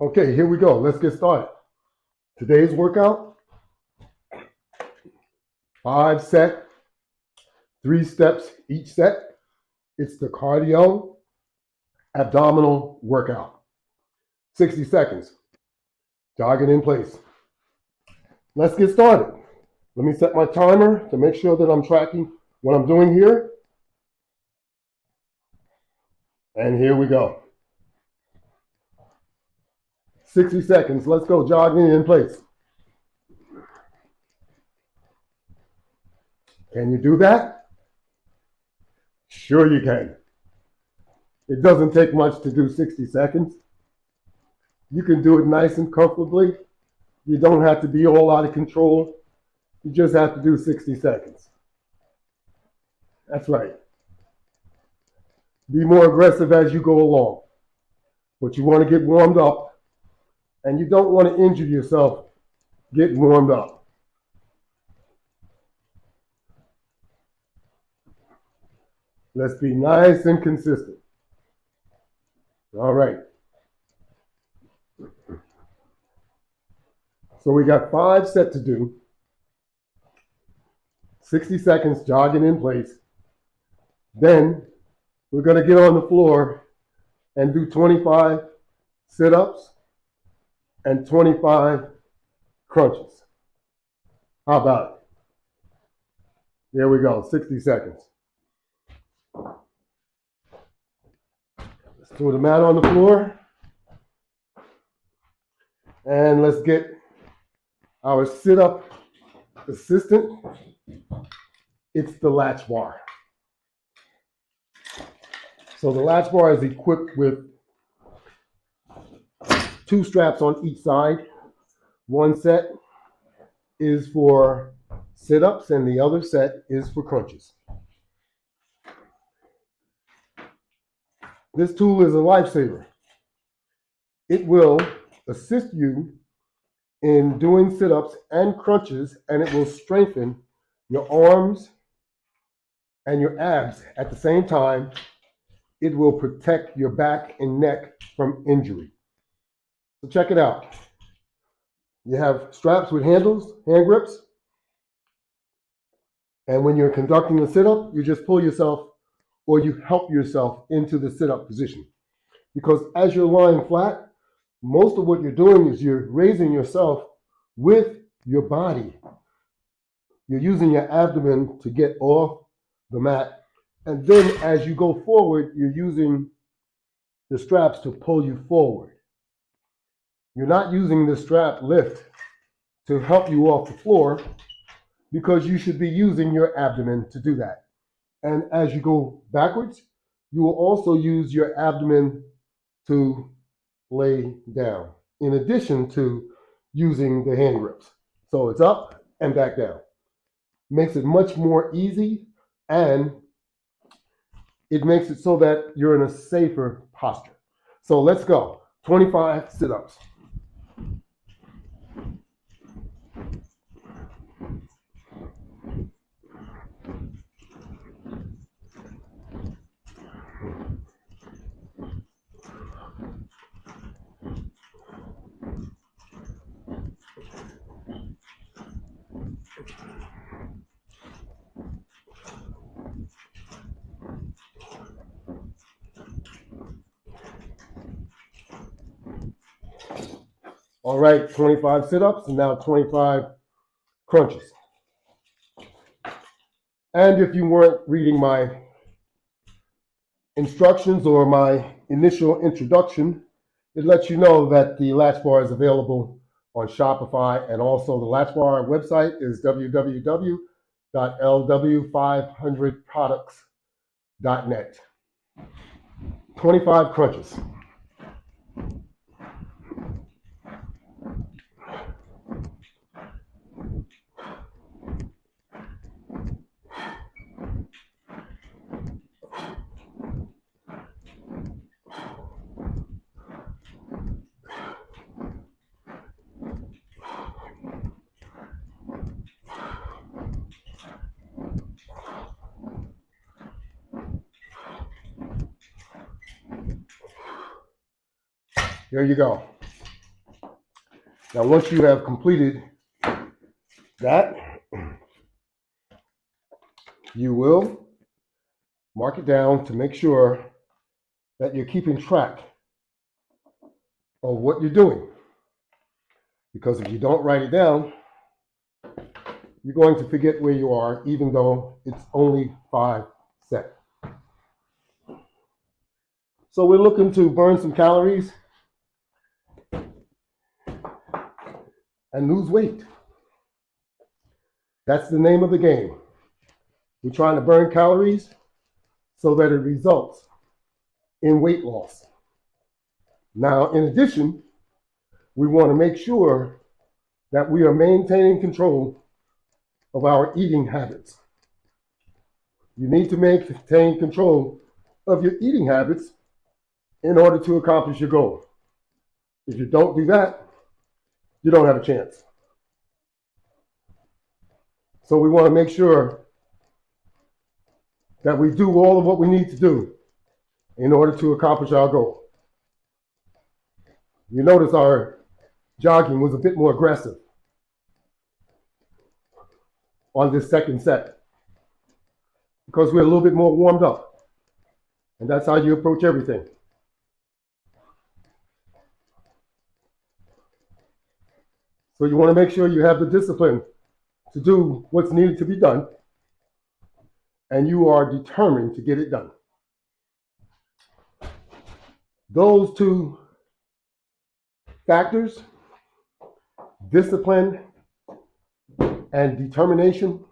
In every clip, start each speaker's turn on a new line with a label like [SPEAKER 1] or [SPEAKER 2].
[SPEAKER 1] Okay, here we go. Let's get started. Today's workout, 5-set, 3 steps each set. It's the cardio abdominal workout. 60 seconds, jogging in place. Let's get started. Let me set my timer to make sure that I'm tracking what I'm doing here. And here we go. 60 seconds, let's go, jogging in place. Can you do that? Sure you can. It doesn't take much to do 60 seconds. You can do it nice and comfortably. You don't have to be all out of control. You just have to do 60 seconds. That's right. Be more aggressive as you go along. But you want to get warmed up, and you don't want to injure yourself getting warmed up. Let's be nice and consistent. All right. So we got 5 sets to do. 60 seconds jogging in place. Then we're going to get on the floor and do 25 sit-ups and 25 crunches. How about it? There we go, 60 seconds. Let's throw the mat on the floor. And let's get our sit-up assistant. It's the Latchbar. So the Latchbar is equipped with 2 straps on each side. One set is for sit-ups and the other set is for crunches. This tool is a lifesaver. It will assist you in doing sit-ups and crunches, and it will strengthen your arms and your abs at the same time. It will protect your back and neck from injury. So check it out. You have straps with handles, hand grips, and when you're conducting a sit-up, you just pull yourself or you help yourself into the sit-up position. Because as you're lying flat, most of what you're doing is you're raising yourself with your body. You're using your abdomen to get off the mat. And then as you go forward, you're using the straps to pull you forward. You're not using the strap lift to help you off the floor because you should be using your abdomen to do that. And as you go backwards, you will also use your abdomen to lay down, in addition to using the hand grips. So it's up and back down. Makes it much more easy, and it makes it so that you're in a safer posture. So let's go. 25 sit-ups. All right, 25 sit-ups and now 25 crunches. And if you weren't reading my instructions or my initial introduction, it lets you know that the Latchbar is available on Shopify, and also the Latchbar website is www.lw500products.net. 25 crunches. Here you go. Now, once you have completed that, you will mark it down to make sure that you're keeping track of what you're doing. Because if you don't write it down, you're going to forget where you are, even though it's only 5 sets. So we're looking to burn some calories and lose weight. That's the name of the game. We're trying to burn calories so that it results in weight loss. Now, in addition, we want to make sure that we are maintaining control of our eating habits. You need to maintain control of your eating habits in order to accomplish your goal. If you don't do that, you don't have a chance. So we want to make sure that we do all of what we need to do in order to accomplish our goal. You notice our jogging was a bit more aggressive on this second set because we're a little bit more warmed up. And that's how you approach everything. So you want to make sure you have the discipline to do what's needed to be done, and you are determined to get it done. Those two factors, discipline and determination,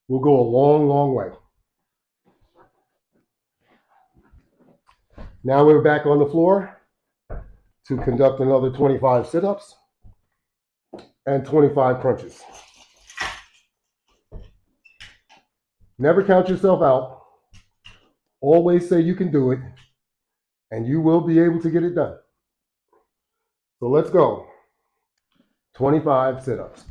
[SPEAKER 1] will go a long, long way. Now we're back on the floor to conduct another 25 sit-ups and 25 crunches. Never count yourself out. Always say you can do it, and you will be able to get it done. So let's go. 25 sit-ups.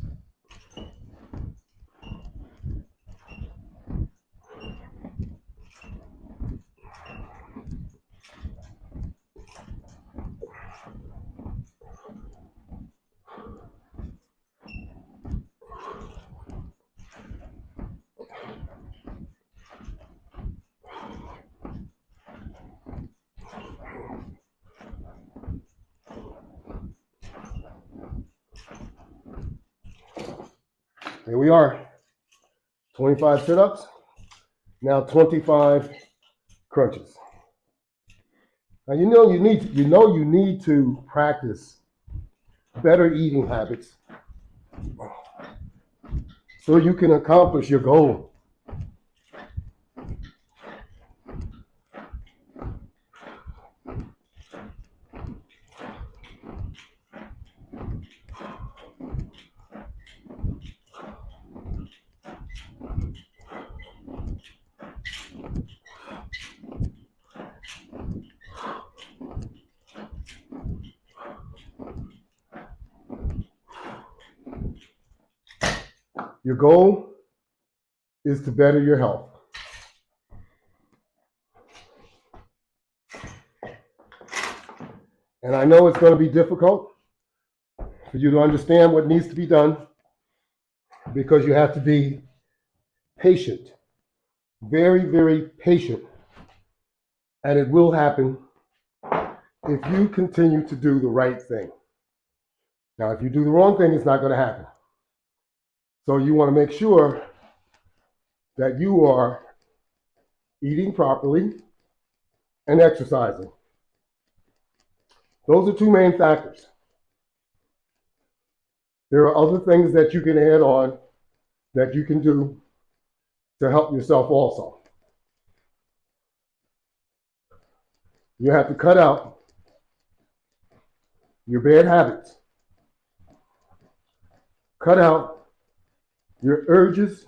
[SPEAKER 1] Here we are, 25 sit-ups, now 25 crunches. Now you know you need to practice better eating habits so you can accomplish your goal. Your goal is to better your health. And I know it's going to be difficult for you to understand what needs to be done because you have to be patient, very, very patient. And it will happen if you continue to do the right thing. Now, if you do the wrong thing, it's not going to happen. So you want to make sure that you are eating properly and exercising. Those are two main factors. There are other things that you can add on that you can do to help yourself also. You have to cut out your bad habits. Cut out your urges.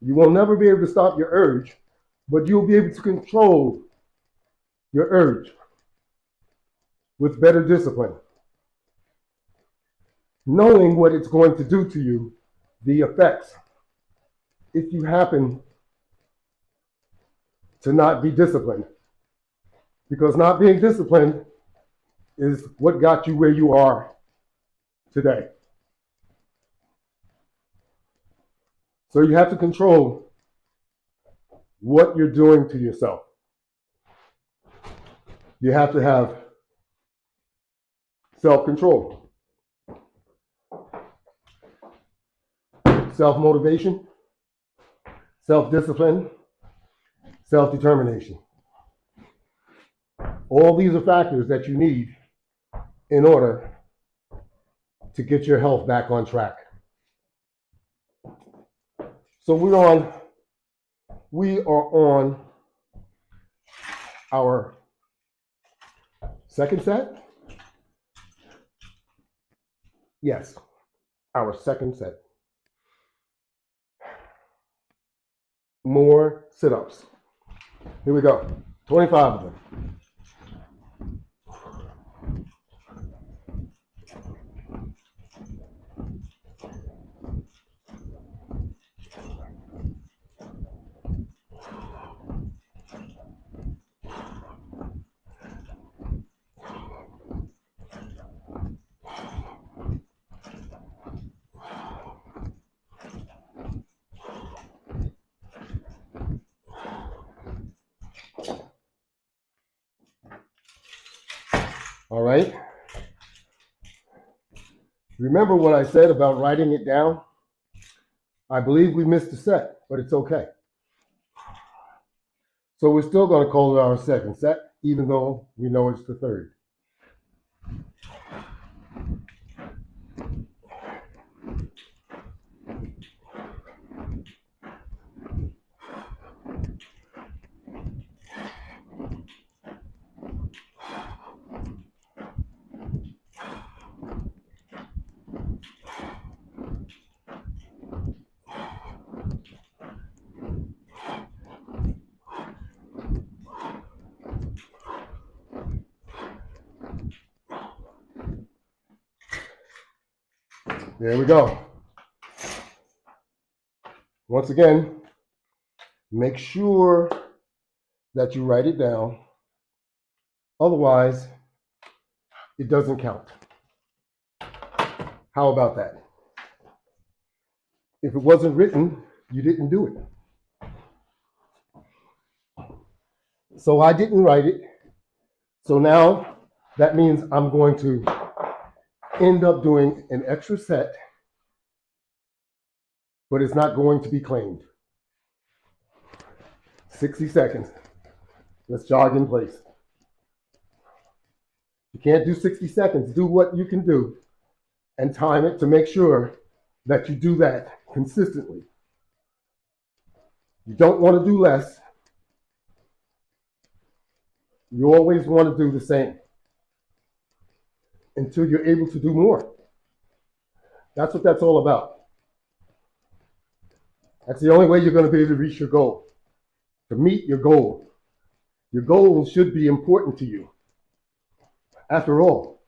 [SPEAKER 1] You will never be able to stop your urge, but you'll be able to control your urge with better discipline. Knowing what it's going to do to you, the effects, if you happen to not be disciplined. Because not being disciplined is what got you where you are today. So you have to control what you're doing to yourself. You have to have self-control, self-motivation, self-discipline, self-determination. All these are factors that you need in order to get your health back on track. So we are on our second set. Yes, our second set. More sit-ups. Here we go. 25 of them. All right. Remember what I said about writing it down? I believe we missed a set, but it's okay. So we're still going to call it our second set, even though we know it's the third. There we go. Once again, make sure that you write it down. Otherwise, it doesn't count. How about that? If it wasn't written, you didn't do it. So I didn't write it. So now that means I'm going to end up doing an extra set, but it's not going to be claimed. 60 seconds. Let's jog in place. You can't do 60 seconds. Do what you can do and time it to make sure that you do that consistently. You don't want to do less. You always want to do the same until you're able to do more. That's what that's all about. That's the only way you're going to be able to reach your goal, to meet your goal. Your goal should be important to you. After all,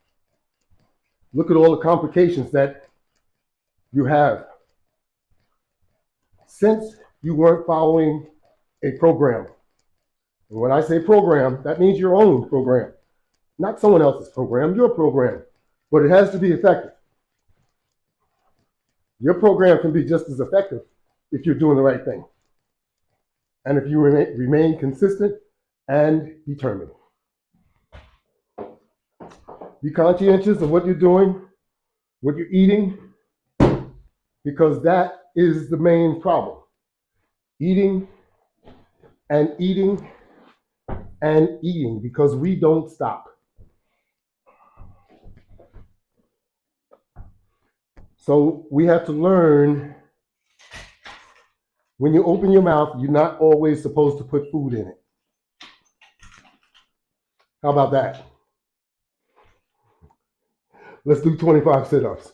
[SPEAKER 1] look at all the complications that you have since you weren't following a program. And when I say program, that means your own program, not someone else's program, your program. But it has to be effective. Your program can be just as effective if you're doing the right thing. And if you remain consistent and determined. Be conscientious of what you're doing, what you're eating, because that is the main problem. Eating and eating and eating, because we don't stop. So we have to learn, when you open your mouth, you're not always supposed to put food in it. How about that? Let's do 25 sit-ups.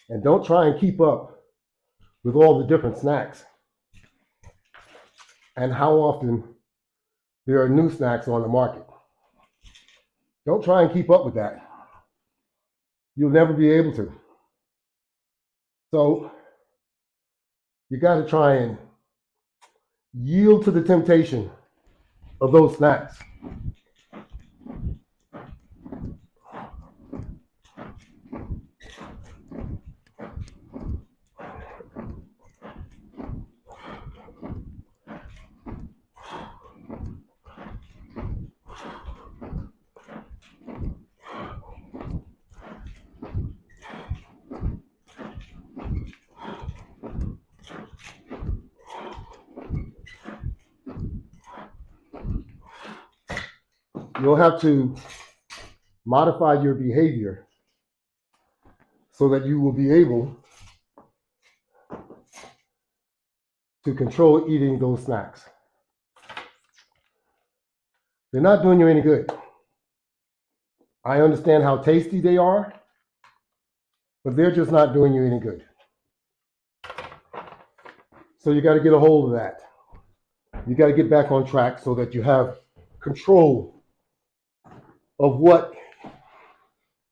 [SPEAKER 1] And don't try and keep up with all the different snacks and how often there are new snacks on the market. Don't try and keep up with that. You'll never be able to. So you got to try and yield to the temptation of those snacks. You'll have to modify your behavior so that you will be able to control eating those snacks. They're not doing you any good. I understand how tasty they are, but they're just not doing you any good. So you got to get a hold of that. You got to get back on track so that you have control of what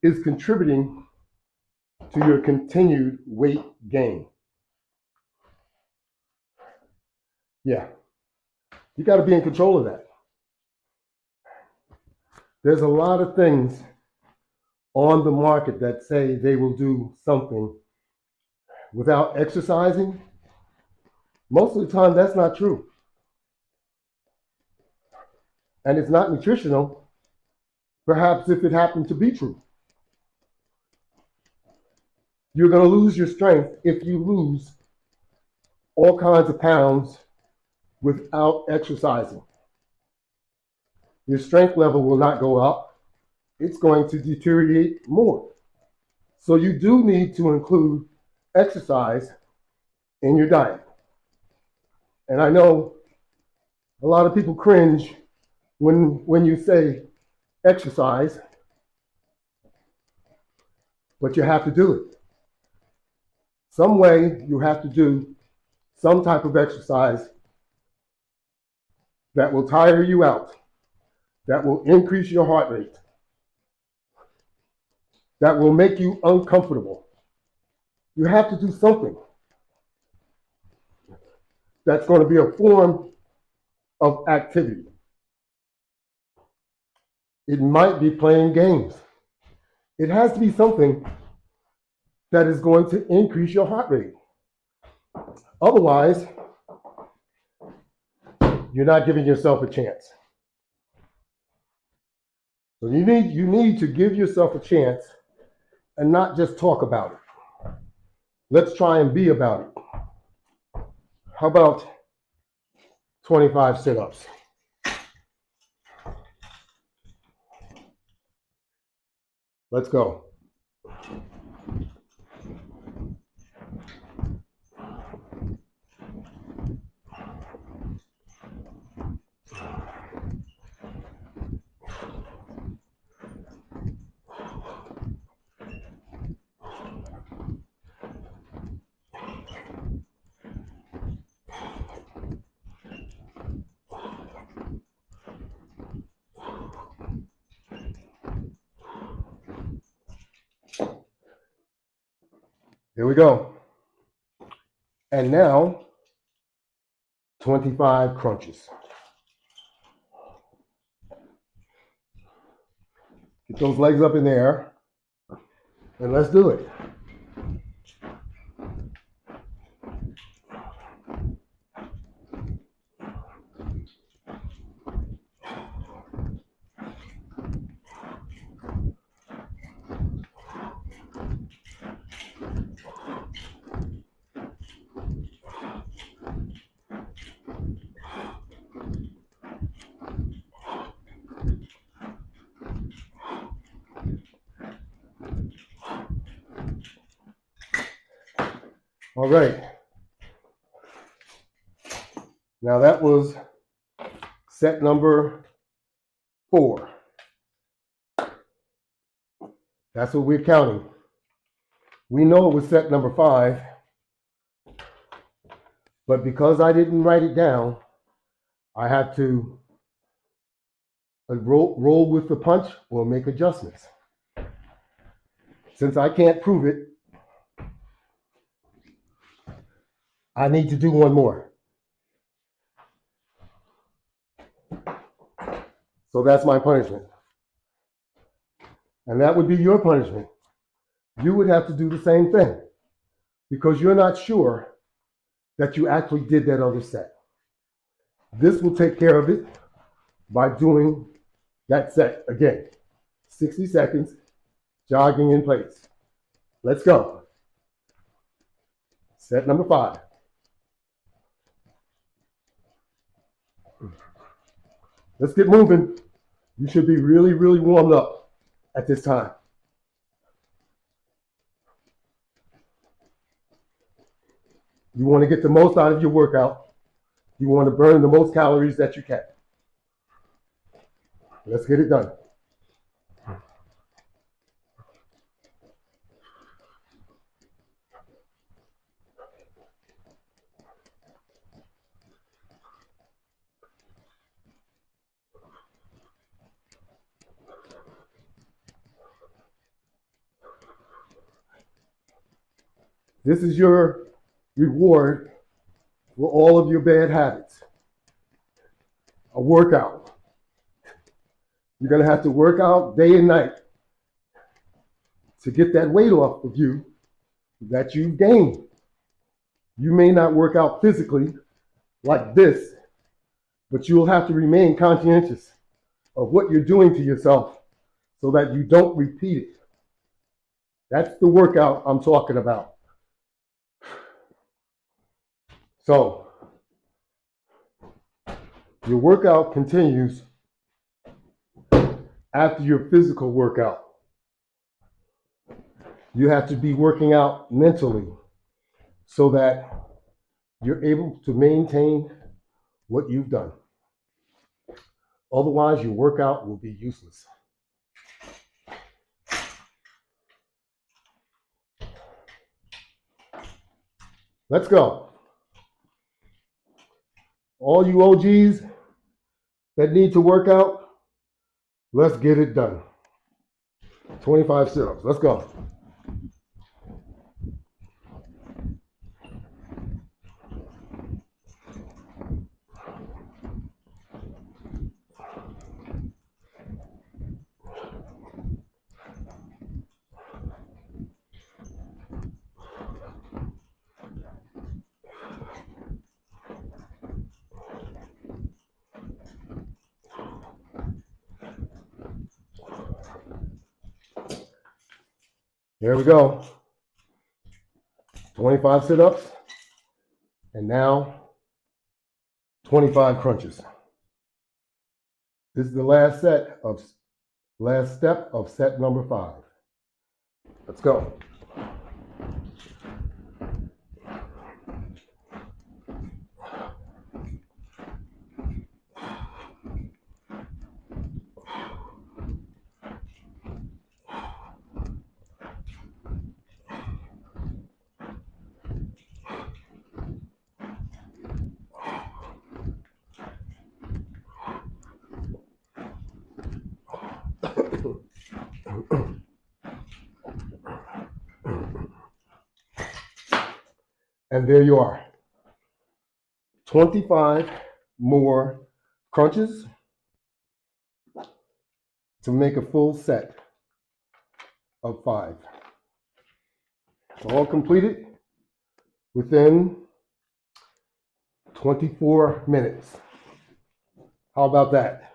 [SPEAKER 1] is contributing to your continued weight gain. Yeah, you got to be in control of that. There's a lot of things on the market that say they will do something without exercising. Most of the time, that's not true. And it's not nutritional, perhaps if it happened to be true. You're going to lose your strength if you lose all kinds of pounds without exercising. Your strength level will not go up. It's going to deteriorate more. So you do need to include exercise in your diet. And I know a lot of people cringe when you say exercise, but you have to do it. Some way you have to do some type of exercise that will tire you out, that will increase your heart rate, that will make you uncomfortable. You have to do something that's going to be a form of activity. It might be playing games. It has to be something that is going to increase your heart rate. Otherwise, you're not giving yourself a chance. So you need to give yourself a chance and not just talk about it. Let's try and be about it. How about 25 sit-ups? Let's go. Here we go. And now, 25 crunches. Get those legs up in the air, and let's do it. All right. Now that was set number 4. That's what we're counting. We know it was set number 5, but because I didn't write it down, I had to roll with the punch or make adjustments. Since I can't prove it, I need to do one more. So that's my punishment. And that would be your punishment. You would have to do the same thing because you're not sure that you actually did that other set. This will take care of it by doing that set again. 60 seconds, jogging in place. Let's go. Set number 5. Let's get moving. You should be really, really warmed up at this time. You want to get the most out of your workout. You want to burn the most calories that you can. Let's get it done. This is your reward for all of your bad habits. A workout. You're going to have to work out day and night to get that weight off of you that you've gained. You may not work out physically like this, but you'll have to remain conscientious of what you're doing to yourself so that you don't repeat it. That's the workout I'm talking about. So, your workout continues after your physical workout. You have to be working out mentally so that you're able to maintain what you've done. Otherwise, your workout will be useless. Let's go. All you OGs that need to work out, let's get it done. 25 sit-ups. Let's go. There we go. 25 sit-ups. And now 25 crunches. This is the last step of set number 5. Let's go. And there you are. 25 more crunches to make a full set of 5. All completed within 24 minutes. How about that?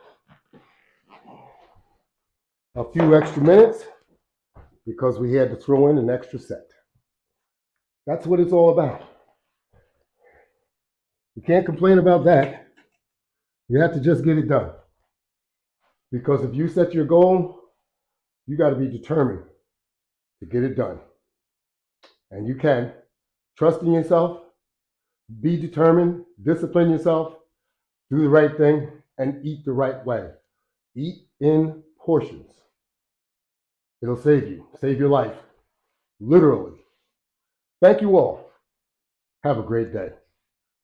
[SPEAKER 1] A few extra minutes because we had to throw in an extra set. That's what it's all about. You can't complain about that. You have to just get it done. Because if you set your goal, you got to be determined to get it done. And you can. Trust in yourself, be determined, discipline yourself, do the right thing, and eat the right way. Eat in portions. It'll save you, save your life. literally. Thank you all. Have a great day.